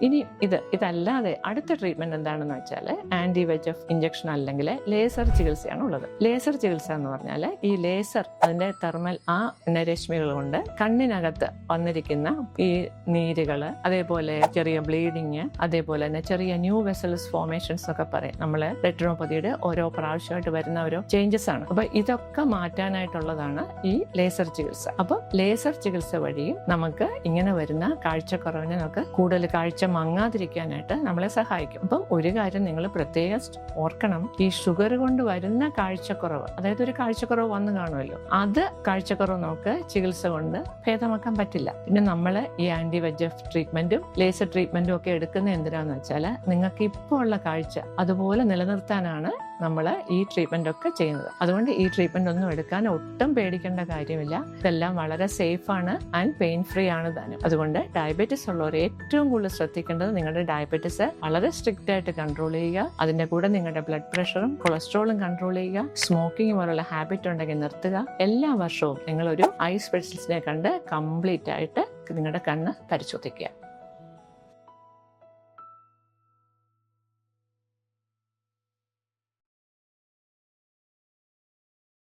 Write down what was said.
ഇനി ഇതല്ലാതെ അടുത്ത ട്രീറ്റ്മെന്റ് എന്താണെന്ന് വെച്ചാൽ ആന്റി VEGF ഇഞ്ചക്ഷൻ അല്ലെങ്കിൽ ലേസർ ചികിത്സയാണ് ഉള്ളത്. ലേസർ ചികിത്സ എന്ന് പറഞ്ഞാൽ ഈ ലേസർ അതിന്റെ തെർമൽ രശ്മികൾ കൊണ്ട് കണ്ണിനകത്ത് വന്നിരിക്കുന്ന ഈ നീരുകള്, അതേപോലെ ചെറിയ ബ്ലീഡിങ്, അതേപോലെ തന്നെ ചെറിയ ന്യൂ വെസൽസ് ഫോർമേഷൻസ് ഒക്കെ പറയും. നമ്മള് റെറ്റിനോപ്പതിയുടെ ഓരോ പ്രാവശ്യമായിട്ട് വരുന്ന ഓരോ ചേഞ്ചസ് ആണ്. അപ്പൊ ഇതൊക്കെ മാറ്റാനായിട്ടുള്ളതാണ് ഈ ലേസർ ചികിത്സ. അപ്പൊ ലേസർ ചികിത്സ വഴിയും നമുക്ക് ഇങ്ങനെ വരുന്ന കാഴ്ചക്കുറവിനെ നമുക്ക് കൂടുതൽ കാഴ്ച മങ്ങാതിരിക്കാനായിട്ട് നമ്മളെ സഹായിക്കും. അപ്പം ഒരു കാര്യം നിങ്ങൾ പ്രത്യേകം ഓർക്കണം, ഈ ഷുഗർ കൊണ്ട് വരുന്ന കാഴ്ചക്കുറവ്, അതായത് ഒരു കാഴ്ചക്കുറവ് വന്നു കാണുമല്ലോ, അത് കാഴ്ചക്കുറവ് നമുക്ക് ചികിത്സ കൊണ്ട് ഭേദമാക്കാൻ പറ്റില്ല. പിന്നെ നമ്മൾ ഈ ആന്റി VEGF ട്രീറ്റ്മെന്റും ലേസർ ട്രീറ്റ്മെന്റും ഒക്കെ എടുക്കുന്ന എന്തിനാന്ന് വെച്ചാൽ നിങ്ങൾക്ക് ഇപ്പോൾ ഉള്ള കാഴ്ച അതുപോലെ നിലനിർത്താനാണ് നമ്മൾ ഈ ട്രീറ്റ്മെന്റ് ഒക്കെ ചെയ്യുന്നത്. അതുകൊണ്ട് ഈ ട്രീറ്റ്മെന്റ് ഒന്നും എടുക്കാൻ ഒട്ടും പേടിക്കേണ്ട കാര്യമില്ല. ഇതെല്ലാം വളരെ സേഫ് ആണ് ആൻഡ് പെയിൻ ഫ്രീ ആണ് താനും. അതുകൊണ്ട് ഡയബറ്റീസ് ഉള്ളവർ ഏറ്റവും കൂടുതൽ ശ്രദ്ധിക്കേണ്ടത് നിങ്ങളുടെ ഡയബറ്റീസ് വളരെ സ്ട്രിക്റ്റ് ആയിട്ട് കൺട്രോൾ ചെയ്യുക. അതിന്റെ കൂടെ നിങ്ങളുടെ ബ്ലഡ് പ്രഷറും കൊളസ്ട്രോളും കൺട്രോൾ ചെയ്യുക. സ്മോക്കിംഗ് പോലുള്ള ഹാബിറ്റ് ഉണ്ടെങ്കിൽ നിർത്തുക. എല്ലാ വർഷവും നിങ്ങൾ ഒരു ഐ സ്പെഷ്യലിസ്റ്റിനെ കണ്ട് കംപ്ലീറ്റ് ആയിട്ട് നിങ്ങളുടെ കണ്ണ് പരിശോധിക്കുക.